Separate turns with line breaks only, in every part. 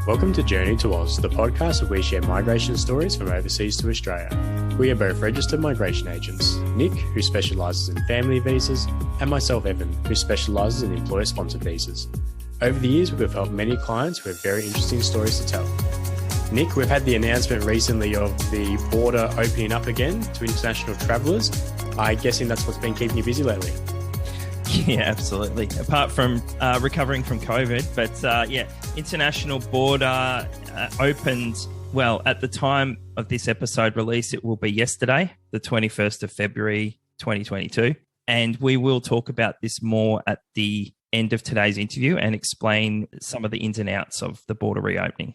Welcome to Journey to Oz, the podcast where we share migration stories from overseas to Australia. We are both registered migration agents, Nick, who specialises in family visas, and myself, Evan, who specialises in employer-sponsored visas. Over the years, we've helped many clients who have very interesting stories to tell. Nick, we've had the announcement recently of the border opening up again to international travellers. I'm guessing that's what's been keeping you busy lately.
Yeah, absolutely. Apart from recovering from COVID, but international border opened, well, at the time of this episode release, it will be yesterday, the 21st of February, 2022. And we will talk about this more at the end of today's interview and explain some of the ins and outs of the border reopening.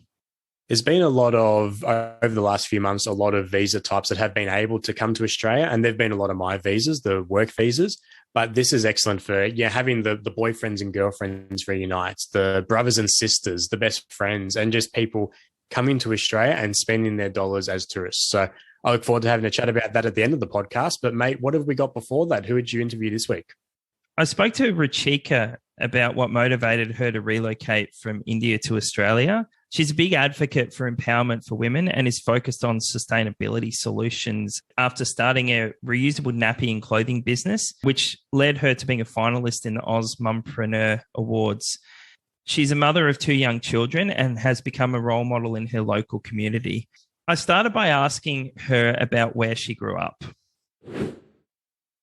There's been a lot of, over the last few months, a lot of visa types that have been able to come to Australia, and there've been a lot of my visas, the work visas. But this is excellent for having the boyfriends and girlfriends reunite, the brothers and sisters, the best friends, and just people coming to Australia and spending their dollars as tourists. So I look forward to having a chat about that at the end of the podcast. But mate, what have we got before that? Who did you interview this week?
I spoke to Ruchika about what motivated her to relocate from India to Australia. She's a big advocate for empowerment for women and is focused on sustainability solutions after starting a reusable nappy and clothing business, which led her to being a finalist in the AusMumprenuer Awards. She's a mother of 2 young children and has become a role model in her local community. I started by asking her about where she grew up.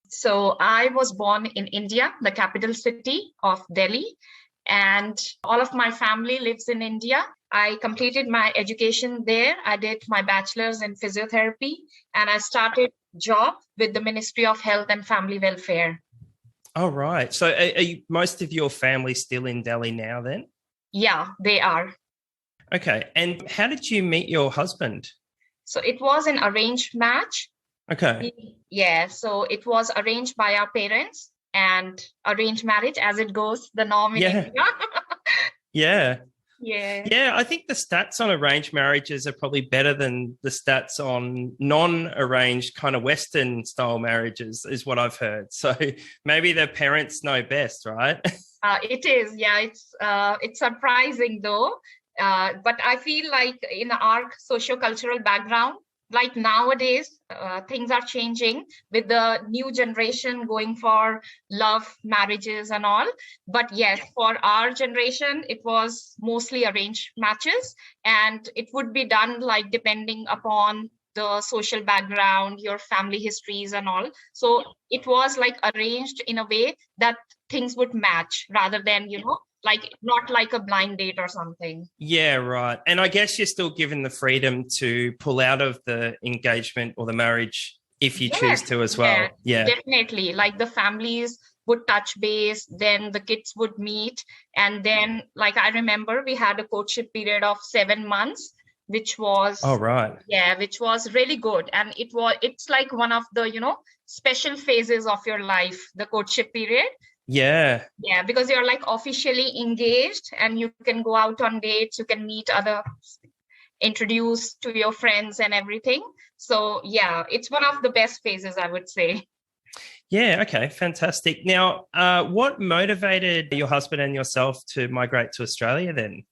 So I was born in India, the capital city of Delhi, and all of my family lives in India. I completed my education there. I did my bachelor's in physiotherapy, and I started job with the Ministry of Health and Family Welfare.
Oh, right. So are most of your family still in Delhi now then?
Yeah, they are.
Okay. And how did you meet your husband?
So it was an arranged match.
Okay.
Yeah, so it was arranged by our parents and arranged marriage as it goes, the norm in India.
Yeah.
Yeah.
Yeah, I think the stats on arranged marriages are probably better than the stats on non-arranged kind of Western style marriages is what I've heard. So maybe the parents know best, right?
It is. Yeah, it's surprising though. But I feel like in our socio-cultural background, like nowadays, things are changing with the new generation going for love marriages and all. But yes, for our generation, it was mostly arranged matches, and it would be done like depending upon the social background, your family histories and all. So it was like arranged in a way that things would match rather than, like not like a blind date or something.
Yeah, right. And I guess you're still given the freedom to pull out of the engagement or the marriage if you choose to as well. Yeah,
definitely. Like the families would touch base, then the kids would meet. And then, like, I remember we had a courtship period of 7 months, which was, which was really good. And it's like one of the, special phases of your life, the courtship period.
Yeah,
because you're like officially engaged and you can go out on dates, you can meet others, introduce to your friends and everything. So yeah, it's one of the best phases, I would say.
Yeah, okay, fantastic. Now, what motivated your husband and yourself to migrate to Australia then?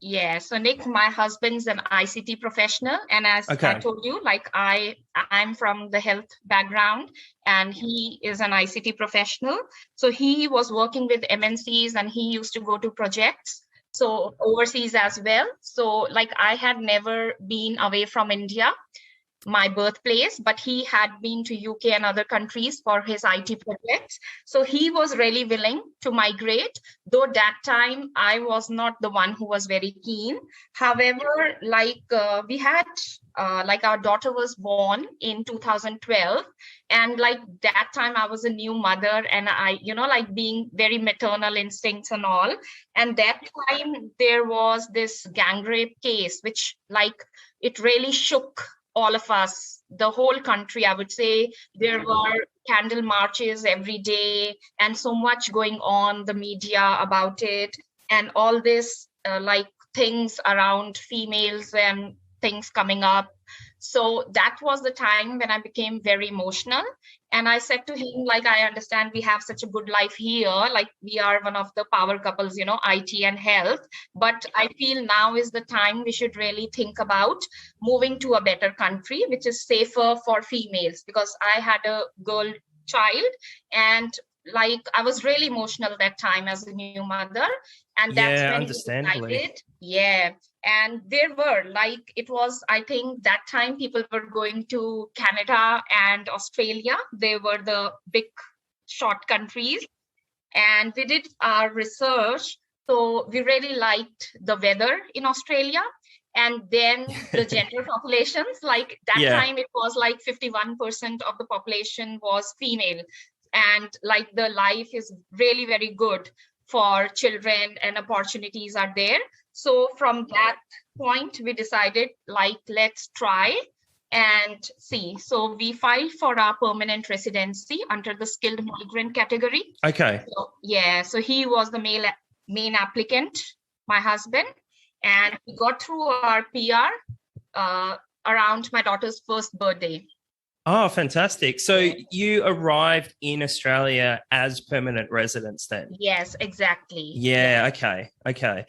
Yeah, so Nick, my husband's an ICT professional, and as I told you, like I'm from the health background, and he is an ICT professional. So he was working with MNCs, and he used to go to projects, so overseas as well. So like I had never been away from India, my birthplace, but he had been to UK and other countries for his IT projects. So he was really willing to migrate, though that time I was not the one who was very keen. However, we had, our daughter was born in 2012. And like that time I was a new mother and I, being very maternal instincts and all. And that time there was this gang rape case, which it really shook all of us, the whole country, I would say. There were candle marches every day and so much going on, the media about it, and all this things around females and things coming up. So that was the time when I became very emotional. And I said to him, like, I understand we have such a good life here. Like, we are one of the power couples, IT and health. But I feel now is the time we should really think about moving to a better country, which is safer for females, because I had a girl child, and like I was really emotional that time as a new mother. And that's when we decided, and there were like, it was, I think that time people were going to Canada and Australia. They were the big short countries. And we did our research. So we really liked the weather in Australia. And then the gender populations, like that time it was like 51% of the population was female. And like the life is really very good for children and opportunities are there. So from that point, we decided like, let's try and see. So we filed for our permanent residency under the skilled migrant category.
Okay.
So he was the main applicant, my husband, and we got through our PR around my daughter's first birthday.
Oh, fantastic. So you arrived in Australia as permanent residents then?
Yes, exactly.
Yeah. Okay.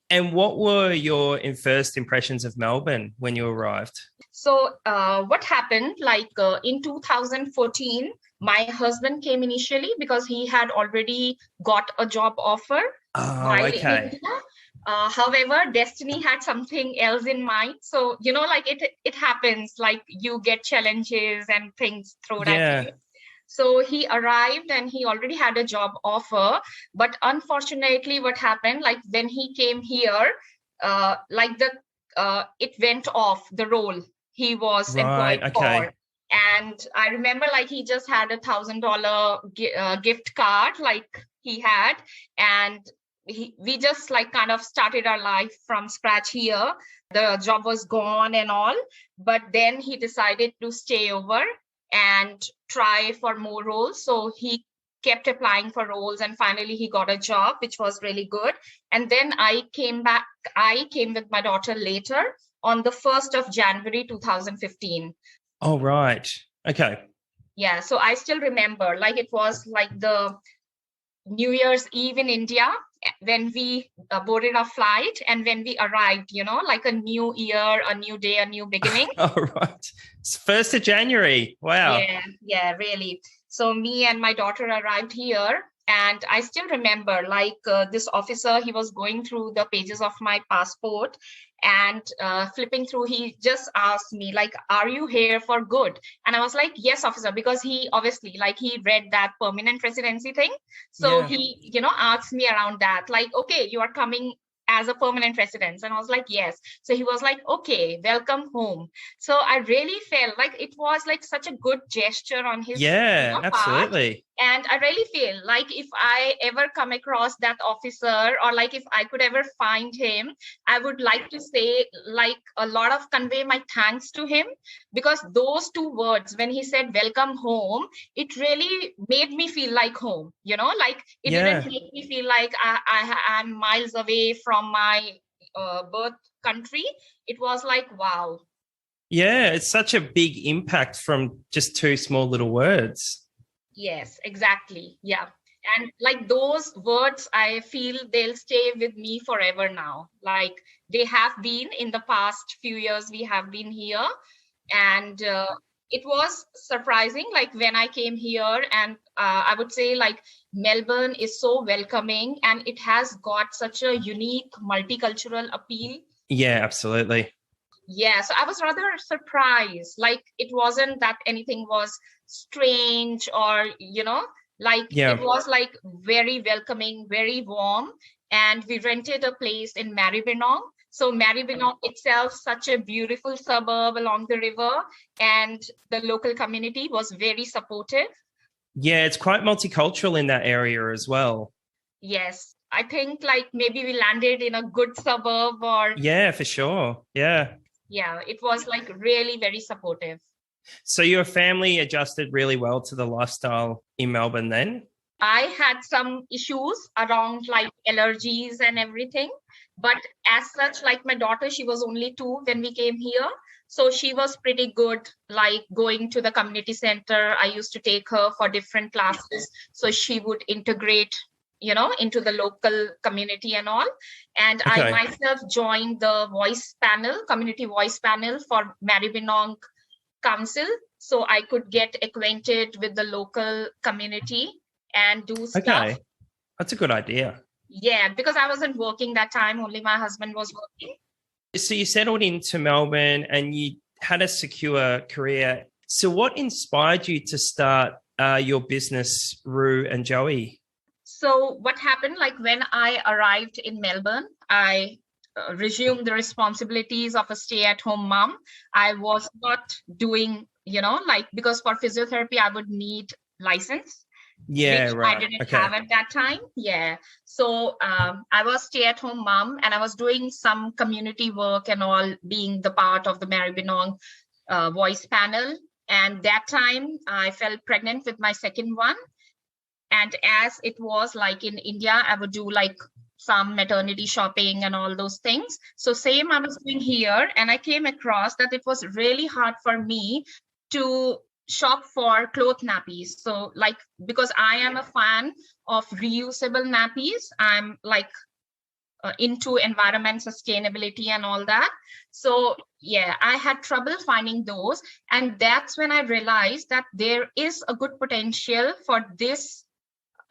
And what were your first impressions of Melbourne when you arrived?
So what happened, like in 2014, my husband came initially because he had already got a job offer.
Oh, okay.
However, destiny had something else in mind. So, like it happens, like you get challenges and things thrown at you. So he arrived and he already had a job offer. But unfortunately, what happened, like when he came here, it went off the role he was employed for. And I remember like he just had $1,000 gift card like he had. And we just like kind of started our life from scratch here. The job was gone and all, but then he decided to stay over and try for more roles. So he kept applying for roles and finally he got a job, which was really good. And then I came with my daughter later on the 1st of January, 2015.
Oh, right. Okay.
Yeah. So I still remember like it was like the New Year's Eve in India when we boarded our flight and when we arrived, like a new year, a new day, a new beginning.
All right. It's 1st of January. Wow.
Yeah, really. So me and my daughter arrived here and I still remember like this officer, he was going through the pages of my passport and flipping through, he just asked me like, are you here for good? And I was like, yes, officer, because he obviously like he read that permanent residency thing. So he, asked me around that, like, okay, you are coming as a permanent resident. And I was like, yes. So he was like, okay, welcome home. So I really felt like it was like such a good gesture on his
absolutely.
part. And I really feel like if I ever come across that officer or like if I could ever find him, I would like to say like a lot of convey my thanks to him, because those two words, when he said welcome home, it really made me feel like home, like it didn't make me feel like I'm miles away from my birth country. It was like, wow.
Yeah, it's such a big impact from just two small little words.
Yes, exactly. Yeah. And like those words, I feel they'll stay with me forever now. Like they have been in the past few years we have been here. And it was surprising, like when I came here, and I would say like Melbourne is so welcoming and it has got such a unique multicultural appeal.
Yeah, absolutely.
Yeah, so I was rather surprised. Like it wasn't that anything was strange or, it was like very welcoming, very warm. And we rented a place in Maribyrnong. So Maribyrnong itself, such a beautiful suburb along the river, and the local community was very supportive.
Yeah, it's quite multicultural in that area as well.
Yes, I think like maybe we landed in a good suburb or...
Yeah, for sure. Yeah.
Yeah, it was like really very supportive.
So your family adjusted really well to the lifestyle in Melbourne then?
I had some issues around like allergies and everything. But as such, like my daughter, she was only 2 when we came here. So she was pretty good, like going to the community center. I used to take her for different classes. So she would integrate, into the local community and all. And I myself joined the community voice panel for Maribyrnong Council. So I could get acquainted with the local community and do stuff.
Okay, that's a good idea.
Yeah, because I wasn't working that time. Only my husband was working.
So you settled into Melbourne and you had a secure career. So what inspired you to start your business, Rue and Joey?
So what happened, like when I arrived in Melbourne, I resumed the responsibilities of a stay-at-home mom. I was not doing, because for physiotherapy, I would need license.
Yeah,
which
right.
I didn't have at that time. Yeah. So I was stay-at-home mom and I was doing some community work and all, being the part of the Maribyrnong voice panel. And that time I fell pregnant with my second one. And as it was like in India, I would do like some maternity shopping and all those things. So same I was doing here. And I came across that it was really hard for me to shop for cloth nappies. So like, because I am a fan of reusable nappies, I'm like into environment sustainability and all that. So yeah, I had trouble finding those. And that's when I realized that there is a good potential for this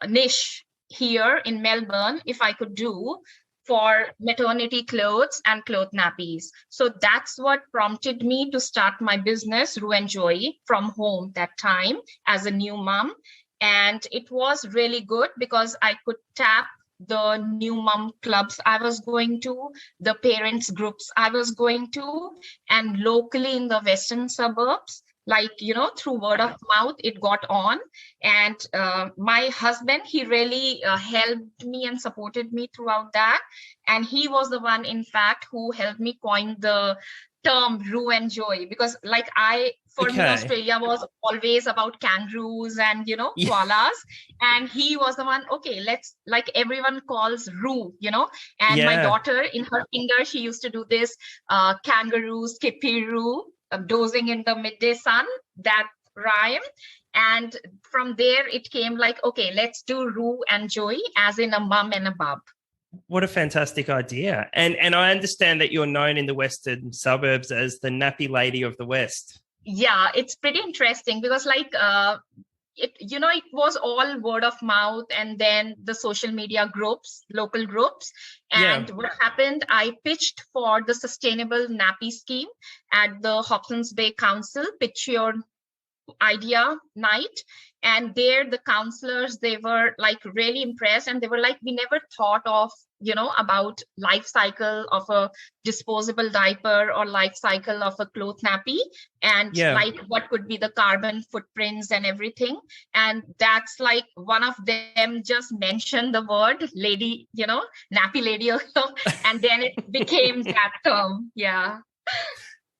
niche here in Melbourne, if I could do for maternity clothes and cloth nappies. So that's what prompted me to start my business, Rue and Joey, from home that time as a new mom. And it was really good because I could tap the new mom clubs I was going to, the parents groups I was going to, and locally in the western suburbs, like, through word of mouth, it got on. And my husband, he really helped me and supported me throughout that. And he was the one, in fact, who helped me coin the term Rue and Joey, because like for me, Australia was always about kangaroos and, koalas. And he was the one, okay, let's, like everyone calls Rue, and my daughter in her finger, she used to do this kangaroo, skippy Rue, dozing in the midday sun, that rhyme. And from there, it came like, okay, let's do Rue and Joey, as in a mum and a bub.
What a fantastic idea. And I understand that you're known in the western suburbs as the Nappy Lady of the West.
Yeah, it's pretty interesting because like, it was all word of mouth and then the social media groups, local groups. And what happened, I pitched for the sustainable nappy scheme at the Hobsons Bay Council, Pitch Your Idea night. And there the counselors, they were like really impressed. And they were like, we never thought of, about life cycle of a disposable diaper or life cycle of a cloth nappy, and like what could be the carbon footprints and everything. And that's like one of them just mentioned the word lady, nappy lady, and then it became that term. Yeah.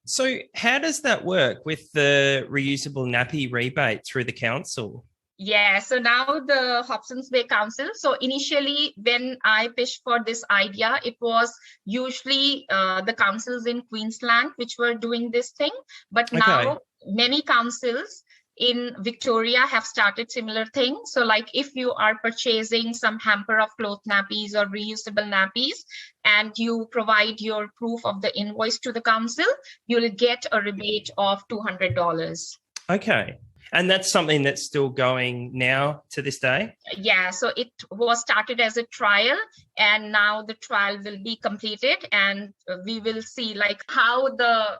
So how does that work with the reusable nappy rebate through the council?
Yeah, so now the Hobsons Bay Council. So initially, when I pitched for this idea, it was usually the councils in Queensland which were doing this thing. But now many councils in Victoria have started similar things. So like if you are purchasing some hamper of cloth nappies or reusable nappies and you provide your proof of the invoice to the council, you'll get a rebate of $200.
Okay. And that's something that's still going now to this day?
Yeah, so it was started as a trial and now the trial will be completed and we will see like how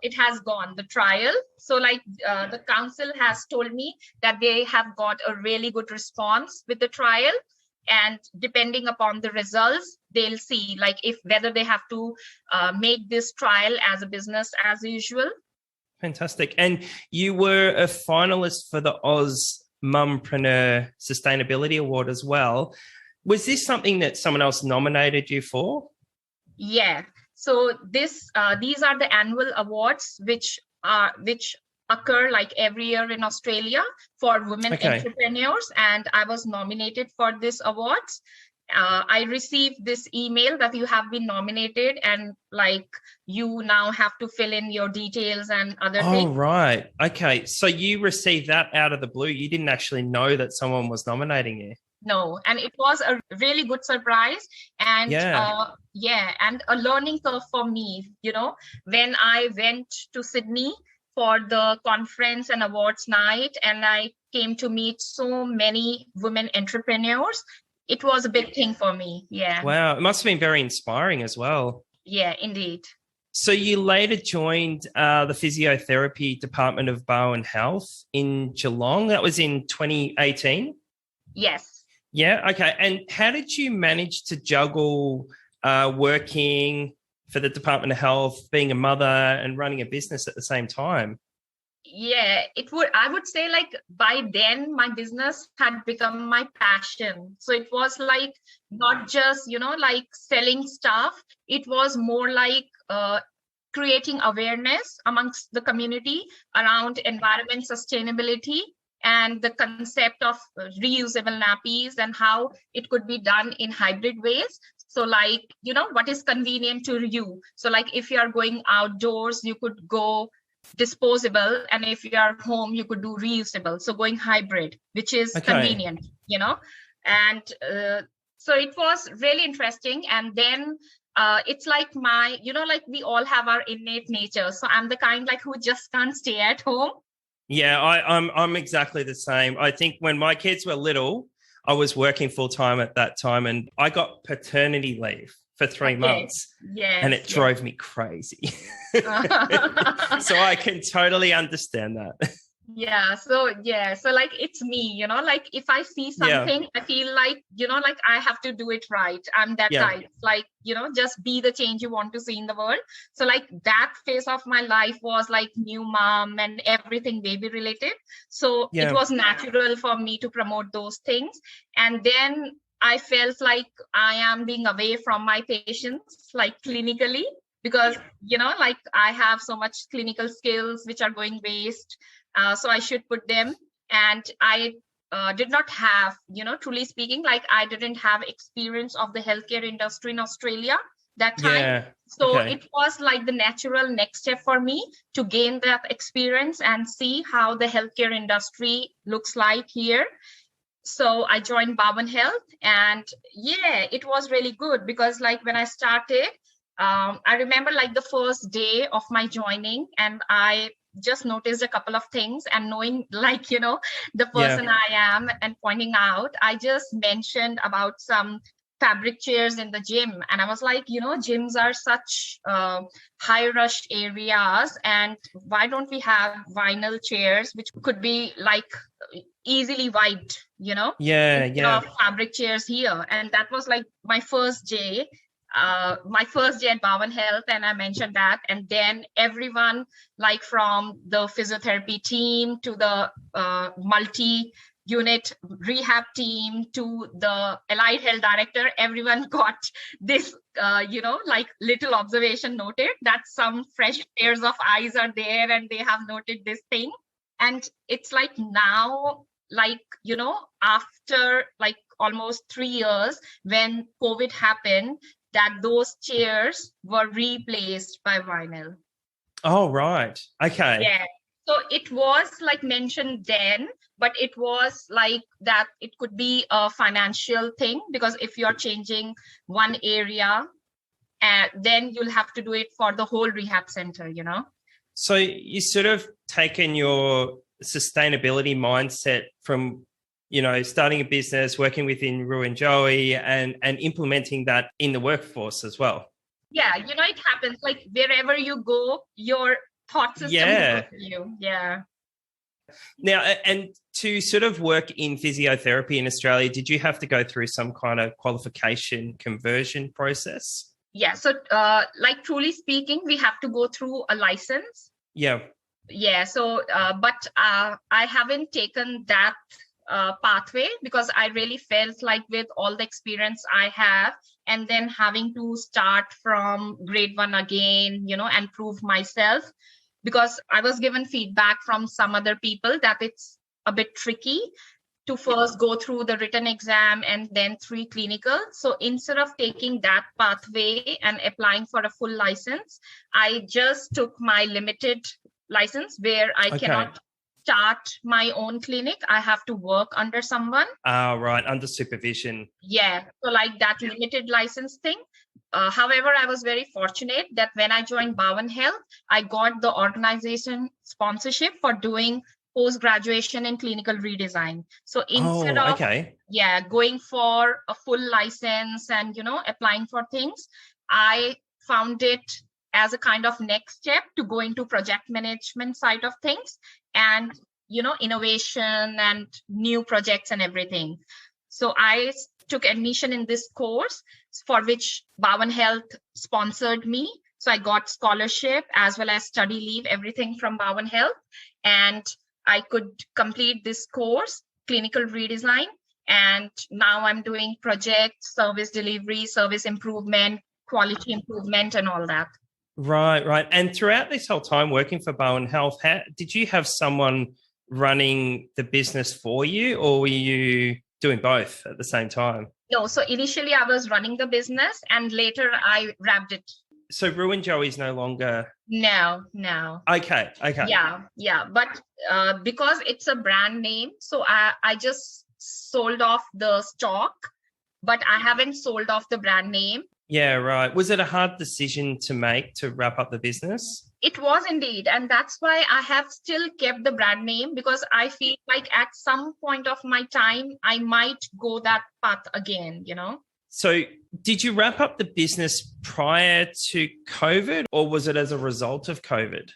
it has gone, the trial. So like the council has told me that they have got a really good response with the trial. And depending upon the results, they'll see like whether they have to make this trial as a business as usual.
Fantastic. And you were a finalist for the AusMumprenuer Sustainability Award as well. Was this something that someone else nominated you for?
Yeah. So these are the annual awards which occur like every year in Australia for women entrepreneurs. And I was nominated for this awards. I received this email that you have been nominated and like you now have to fill in your details and other things.
Oh, right. Okay. So you received that out of the blue. You didn't actually know that someone was nominating you.
No, and it was a really good surprise and and a learning curve for me, when I went to Sydney for the conference and awards night and I came to meet so many women entrepreneurs. It was a big thing for me. Yeah.
Wow. It must have been very inspiring as well.
Yeah, indeed.
So you later joined the Physiotherapy Department of Bowen Health in Geelong. That was in 2018?
Yes.
Yeah. Okay. And how did you manage to juggle working for the Department of Health, being a mother and running a business at the same time?
Yeah, I would say like by then my business had become my passion. So it was like not just, like selling stuff. It was more like creating awareness amongst the community around environment sustainability and the concept of reusable nappies and how it could be done in hybrid ways. So like, what is convenient to you? So like if you are going outdoors, you could go disposable, and if you are home you could do reusable, so going hybrid, which is convenient, and so it was really interesting. And then it's like my, like we all have our innate nature, so I'm the kind like who just can't stay at home.
Yeah, I'm exactly the same. I think when my kids were little, I was working full time at that time, and I got paternity leave for 3 months.
Yes,
and it drove me crazy. So I can totally understand that.
So like it's me, like if I see something, I feel like, like I have to do it right. I'm that type, like, just be the change you want to see in the world. So like that phase of my life was like new mom and everything baby related. So it was natural for me to promote those things. And then I felt like I am being away from my patients, like clinically, because, like I have so much clinical skills which are going waste. So I should put them. And I did not have, truly speaking, like I didn't have experience of the healthcare industry in Australia that time.
Yeah.
So it was like the natural next step for me to gain that experience and see how the healthcare industry looks like here. So I joined Bowen Health, and it was really good because like when I started, I remember like the first day of my joining, and I just noticed a couple of things, and knowing like, the person I am and pointing out, I just mentioned about some fabric chairs in the gym. And I was like, gyms are such high rush areas, and why don't we have vinyl chairs, which could be like easily wiped, fabric chairs here. And that was like my first day at Bowen Health, and I mentioned that. And then everyone, like from the physiotherapy team to the multi-unit rehab team to the allied health director, everyone got this, like little observation noted that some fresh pairs of eyes are there and they have noted this thing. And it's like now, like, after like almost 3 years when COVID happened, that those chairs were replaced by vinyl.
Oh, right. Okay.
Yeah. So it was like mentioned then, but it was like that it could be a financial thing, because if you're changing one area, then you'll have to do it for the whole rehab center,
So you sort of taken your sustainability mindset from, starting a business, working within Ru and Joey, and implementing that in the workforce as well.
Yeah, it happens. Like wherever you go, your thought system will go with you. Yeah.
Now, and to sort of work in physiotherapy in Australia, did you have to go through some kind of qualification conversion process?
Yeah. So like truly speaking, we have to go through a license.
Yeah.
Yeah. So, but I haven't taken that pathway, because I really felt like with all the experience I have, and then having to start from grade 1 again, and prove myself, because I was given feedback from some other people that it's a bit tricky. to first go through the written exam and then 3 clinical. So instead of taking that pathway and applying for a full license, I just took my limited license where I cannot start my own clinic. I have to work under someone.
Right, under supervision.
Yeah, so like that limited license thing. However, I was very fortunate that when I joined Bowen Health, I got the organization sponsorship for doing post-graduation in clinical redesign. So instead of going for a full license and, applying for things, I found it as a kind of next step to go into project management side of things and, innovation and new projects and everything. So I took admission in this course for which Bowen Health sponsored me. So I got scholarship as well as study leave, everything from Bowen Health. And I could complete this course, clinical redesign. And now I'm doing projects, service delivery, service improvement, quality improvement, and all that.
Right. And throughout this whole time working for Bowen Health, did you have someone running the business for you, or were you doing both at the same time?
No, so initially I was running the business and later I wrapped it.
So Ruin Joey is no longer...
No.
Okay.
Yeah. But because it's a brand name, so I just sold off the stock, but I haven't sold off the brand name.
Yeah, right. Was it a hard decision to make to wrap up the business?
It was indeed. And that's why I have still kept the brand name, because I feel like at some point of my time, I might go that path again,
So did you wrap up the business prior to COVID, or was it as a result of COVID?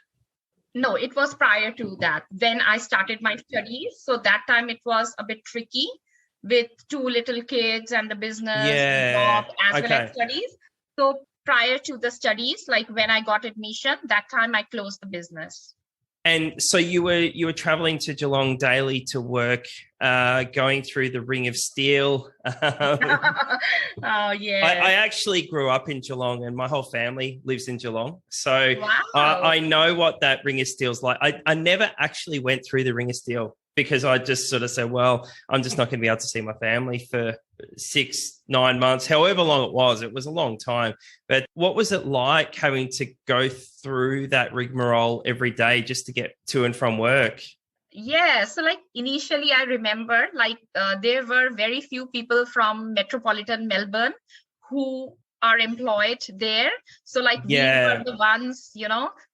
No, it was prior to that. Then I started my studies. So that time it was a bit tricky with 2 little kids and the business, job, as well as studies. So prior to the studies, like when I got admission, that time I closed the business.
And so you were traveling to Geelong daily to work, going through the Ring of Steel.
Oh, yeah.
I actually grew up in Geelong and my whole family lives in Geelong. So I know what that Ring of Steel's like. I never actually went through the Ring of Steel because I just sort of said, well, I'm just not going to be able to see my family for 6-9 months, however long it was. It was a long time. But what was it like having to go through that rigmarole every day just to get to and from work?
Yeah, so like initially I remember there were very few people from metropolitan Melbourne who are employed there. So we were the ones,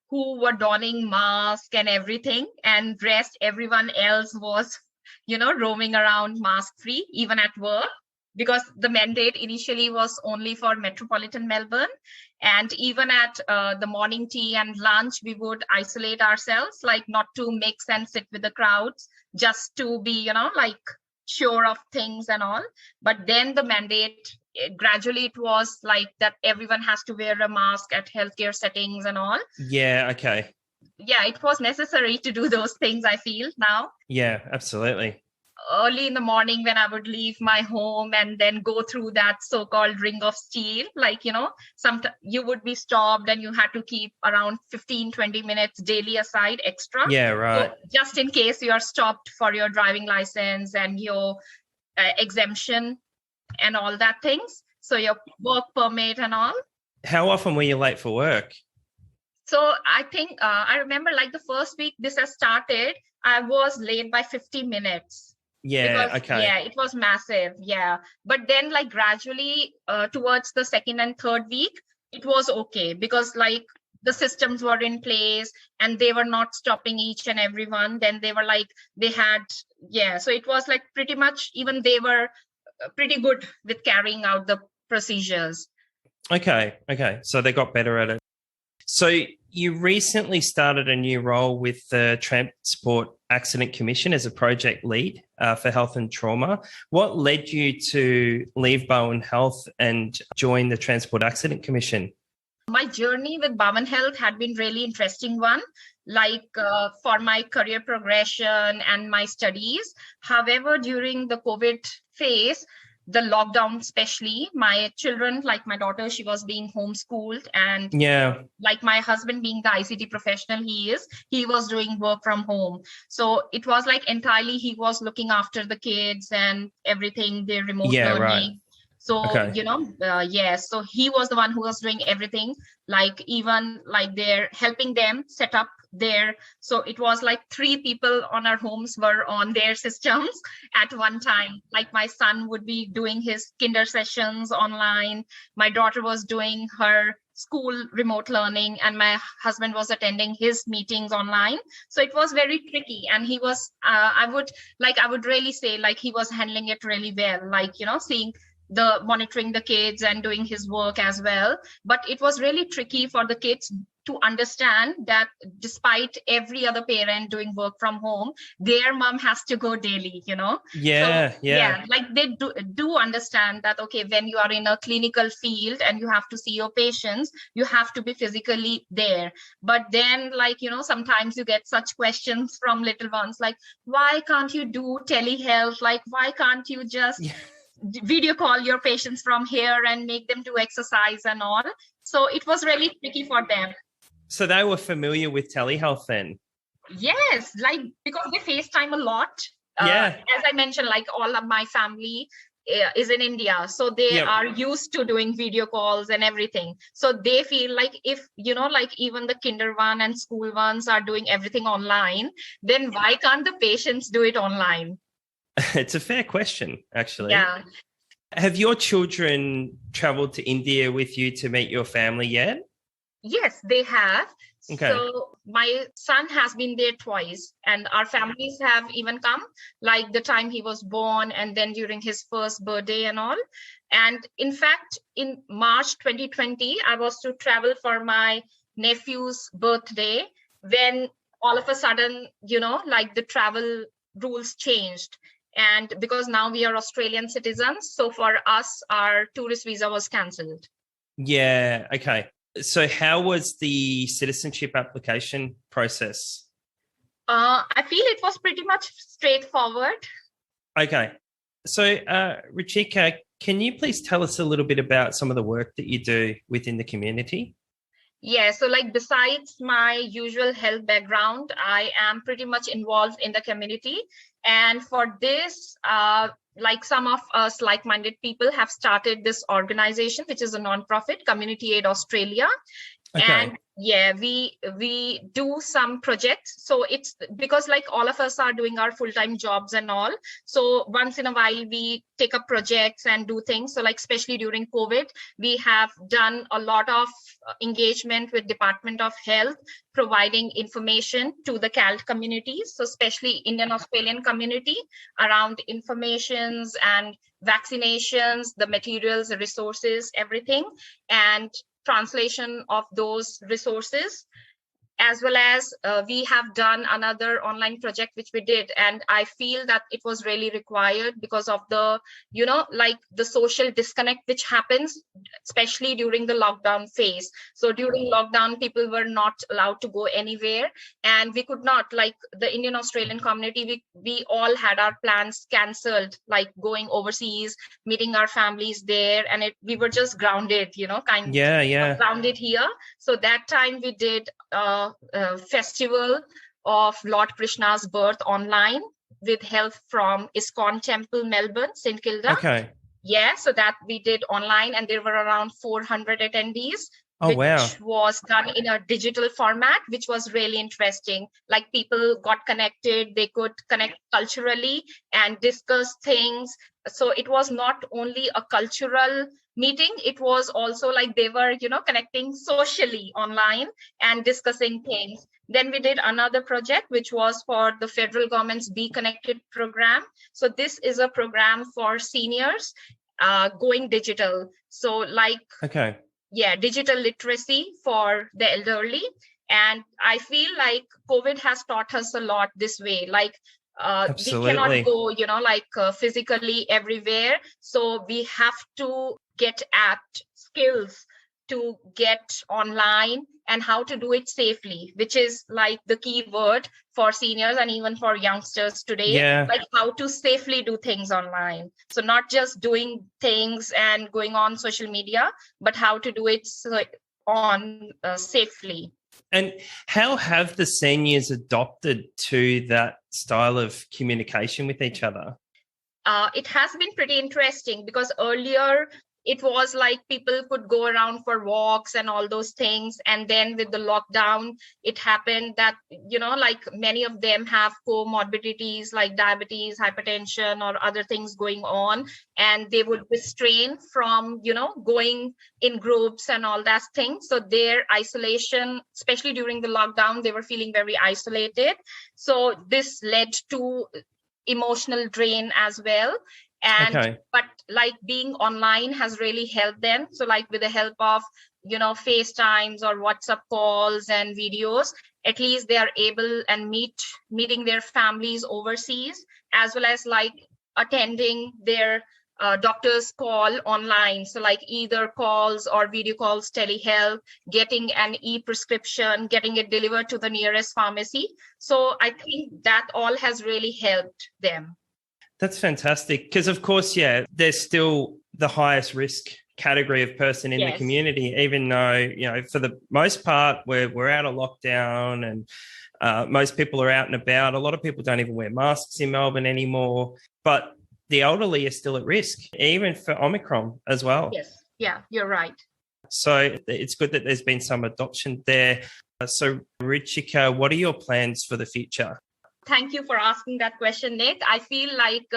who were donning masks and everything, and rest everyone else was, roaming around mask free, even at work, because the mandate initially was only for metropolitan Melbourne. And even at the morning tea and lunch, we would isolate ourselves, not to mix and sit with the crowds, just to be, sure of things and all. But then the mandate, gradually it was like that everyone has to wear a mask at healthcare settings and all.
Yeah, okay.
Yeah, it was necessary to do those things, I feel now.
Yeah, absolutely.
Early in the morning when I would leave my home and then go through that so-called Ring of Steel, sometimes you would be stopped and you had to keep around 15-20 minutes daily aside extra.
Yeah, right.
So just in case you are stopped for your driving license and your exemption and all that things. So your work permit and all.
How often were you late for work?
So I think I remember the first week this has started, I was late by 50 minutes.
Yeah,
because,
okay.
Yeah, it was massive. Yeah. But then gradually towards the second and third week, it was okay because the systems were in place and they were not stopping each and everyone. Then they were so it was pretty much, even they were pretty good with carrying out the procedures.
Okay. So they got better at it. So you recently started a new role with the Transport Accident Commission as a project lead for health and trauma. What led you to leave Bowen Health and join the Transport Accident Commission?
My journey with Bowen Health had been really interesting one, for my career progression and my studies. However, during the COVID phase, the lockdown, especially my children, like my daughter, she was being homeschooled, and like my husband being the ICT professional he was doing work from home. So it was like entirely he was looking after the kids and everything, their remote learning. Right. So, so he was the one who was doing everything, like even like they're helping them set up there. So it was like 3 people on our homes were on their systems at one time. Like my son would be doing his kinder sessions online. My daughter was doing her school remote learning, and my husband was attending his meetings online. So it was very tricky, and he was, I would really say like he was handling it really well, like, seeing the monitoring the kids and doing his work as well. But it was really tricky for the kids to understand that despite every other parent doing work from home, their mom has to go daily, like they do understand that, okay, when you are in a clinical field and you have to see your patients, you have to be physically there. But then, like, sometimes you get such questions from little ones, like, why can't you do telehealth? Like, why can't you just video call your patients from here and make them do exercise and all? So it was really tricky for them.
So they were familiar with telehealth then?
Yes, like because they FaceTime a lot. As I mentioned, like all of my family is in India. So they are used to doing video calls and everything. So they feel like if, like even the kinder one and school ones are doing everything online, then why can't the patients do it online?
It's a fair question, actually.
Yeah.
Have your children traveled to India with you to meet your family yet?
Yes, they have.
Okay.
So my son has been there twice, and our families have even come, like the time he was born and then during his first birthday and all. And in fact, in March 2020, I was to travel for my nephew's birthday when all of a sudden, like the travel rules changed. And because now we are Australian citizens, so for us, our tourist visa was cancelled.
Yeah, okay. So how was the citizenship application process?
I feel it was pretty much straightforward.
Okay. So, Ruchika, can you please tell us a little bit about some of the work that you do within the community?
Yeah, so like besides my usual health background, I am pretty much involved in the community. And for this, like some of us like-minded people have started this organization, which is a non-profit, Community Aid Australia. Okay. And we do some projects. So it's because like all of us are doing our full-time jobs and all. So once in a while we take up projects and do things. So like especially during COVID, we have done a lot of engagement with Department of Health, providing information to the CALT communities. So especially Indian Australian community around informations and vaccinations, the materials, the resources, everything, and translation of those resources, as well as we have done another online project which we did, and I feel that it was really required because of the like the social disconnect which happens especially during the lockdown phase. So during lockdown, people were not allowed to go anywhere, and we could not, like the Indian Australian community, we all had our plans cancelled, like going overseas, meeting our families there, and we were just grounded, grounded here. So that time we did festival of Lord Krishna's birth online with help from ISKCON Temple, Melbourne, St. Kilda.
Okay.
Yeah, so that we did online, and there were around 400 attendees.
Oh, wow.
Which was done in a digital format, which was really interesting. Like people got connected, they could connect culturally and discuss things. So it was not only a cultural meeting, it was also like they were, connecting socially online and discussing things. Then we did another project, which was for the federal government's Be Connected program. So this is a program for seniors going digital. So like,
okay.
Yeah, digital literacy for the elderly. And I feel like COVID has taught us a lot this way. Like we cannot go, physically everywhere. So we have to get apt skills to get online and how to do it safely, which is like the key word for seniors and even for youngsters today, like how to safely do things online. So not just doing things and going on social media, but how to do it safely.
And how have the seniors adopted to that style of communication with each other?
It has been pretty interesting because earlier it was like people could go around for walks and all those things. And then with the lockdown, it happened that, like many of them have comorbidities like diabetes, hypertension, or other things going on. And they would restrain from, going in groups and all that thing. So their isolation, especially during the lockdown, they were feeling very isolated. So this led to emotional drain as well. And but like being online has really helped them. So like with the help of FaceTimes or WhatsApp calls and videos, at least they are able and meeting their families overseas, as well as like attending their doctor's call online. So like either calls or video calls, telehealth, getting an e-prescription, getting it delivered to the nearest pharmacy. So I think that all has really helped them.
That's fantastic. Because of course, there's still the highest risk category of person in the community, even though, for the most part, we're out of lockdown and most people are out and about. A lot of people don't even wear masks in Melbourne anymore. But the elderly are still at risk, even for Omicron as well.
Yes. Yeah, you're right.
So it's good that there's been some adoption there. So Ruchika, what are your plans for the future?
Thank you for asking that question, Nick. I feel like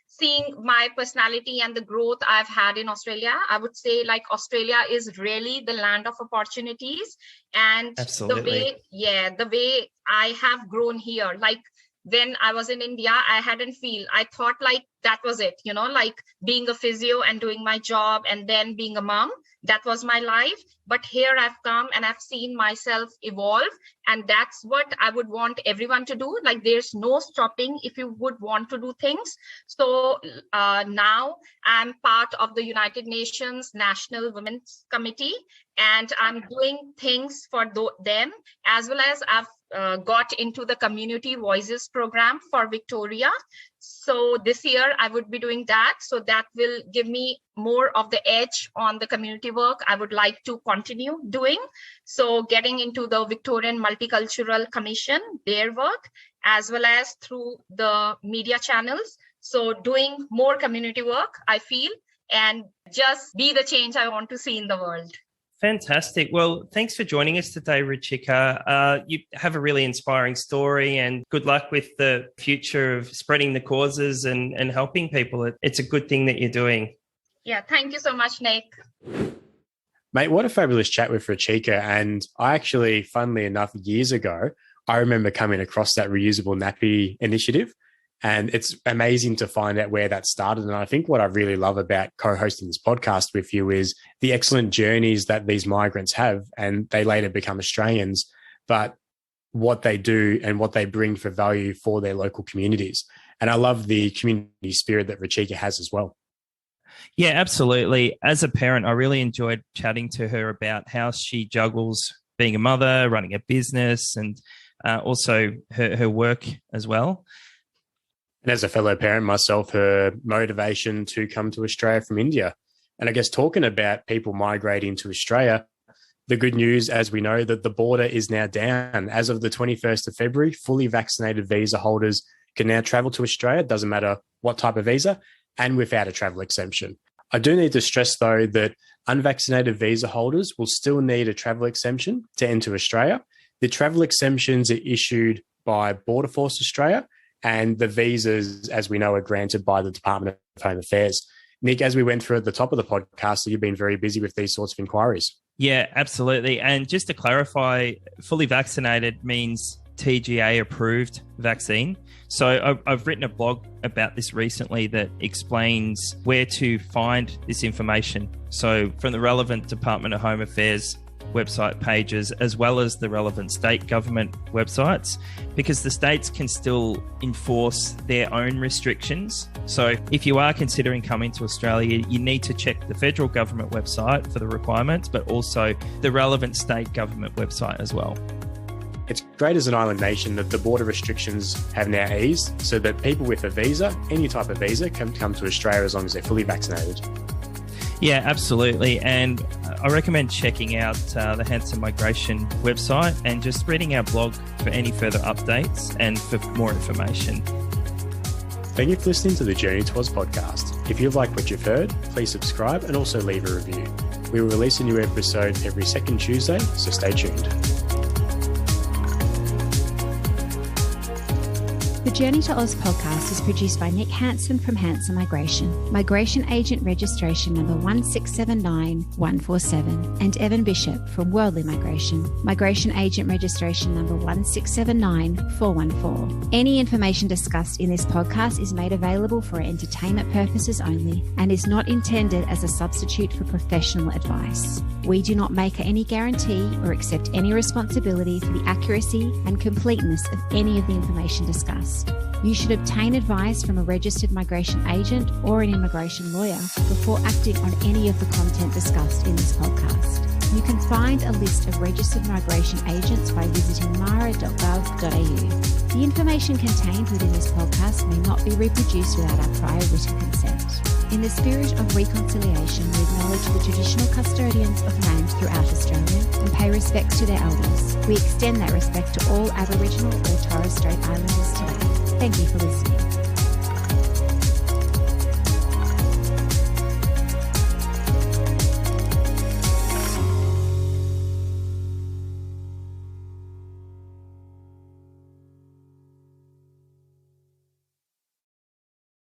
seeing my personality and the growth I've had in Australia, I would say like Australia is really the land of opportunities. And
absolutely.
the way I have grown here, like when I was in India, I thought like that was it, like being a physio and doing my job and then being a mom, that was my life. But here I've come and I've seen myself evolve. And that's what I would want everyone to do. Like there's no stopping if you would want to do things. So now I'm part of the United Nations National Women's Committee, and I'm doing things for them, as well as I've got into the Community Voices program for Victoria. So this year I would be doing that. So that will give me more of the edge on the community work I would like to continue doing. So getting into the Victorian Multicultural Commission, their work, as well as through the media channels. So doing more community work, I feel, and just be the change I want to see in the world.
Fantastic. Well, thanks for joining us today, Ruchika. You have a really inspiring story, and good luck with the future of spreading the causes and helping people. It's a good thing that you're doing.
Yeah, thank you so much, Nick.
Mate, what a fabulous chat with Ruchika. And I actually, funnily enough, years ago, I remember coming across that reusable nappy initiative. And it's amazing to find out where that started. And I think what I really love about co-hosting this podcast with you is the excellent journeys that these migrants have, and they later become Australians, but what they do and what they bring for value for their local communities. And I love the community spirit that Ruchika has as well.
Yeah, absolutely. As a parent, I really enjoyed chatting to her about how she juggles being a mother, running a business, and also her work as well.
And as a fellow parent myself, her motivation to come to Australia from India. And I guess talking about people migrating to Australia, the good news, as we know, that the border is now down. As of the 21st of February, fully vaccinated visa holders can now travel to Australia, doesn't matter what type of visa, and without a travel exemption. I do need to stress, though, that unvaccinated visa holders will still need a travel exemption to enter Australia. The travel exemptions are issued by Border Force Australia, and the visas, as we know, are granted by the Department of Home Affairs. Nick, as we went through at the top of the podcast, so you've been very busy with these sorts of inquiries.
Yeah, absolutely. And just to clarify, fully vaccinated means TGA approved vaccine. So I've written a blog about this recently that explains where to find this information. So from the relevant Department of Home Affairs website pages, as well as the relevant state government websites, because the states can still enforce their own restrictions. So if you are considering coming to Australia, you need to check the federal government website for the requirements, but also the relevant state government website as well.
It's great as an island nation that the border restrictions have now eased so that people with a visa, any type of visa, can come to Australia as long as they're fully vaccinated.
Yeah, absolutely. And I recommend checking out the Handsome Migration website and just reading our blog for any further updates and for more information.
Thank you for listening to the Journey to Oz podcast. If you've liked what you've heard, please subscribe and also leave a review. We will release a new episode every second Tuesday, so stay tuned.
The Journey to Oz podcast is produced by Nick Hanson from Handsome Migration, Migration Agent Registration number 1679147, and Evan Bishop from Worldly Migration, Migration Agent Registration number 1679414. Any information discussed in this podcast is made available for entertainment purposes only and is not intended as a substitute for professional advice. We do not make any guarantee or accept any responsibility for the accuracy and completeness of any of the information discussed. You should obtain advice from a registered migration agent or an immigration lawyer before acting on any of the content discussed in this podcast. You can find a list of registered migration agents by visiting mara.gov.au. The information contained within this podcast may not be reproduced without our prior written consent. In the spirit of reconciliation, we acknowledge the traditional custodians of land throughout Australia and pay respects to their elders. We extend that respect to all Aboriginal or Torres Strait Islanders today. Thank you for listening.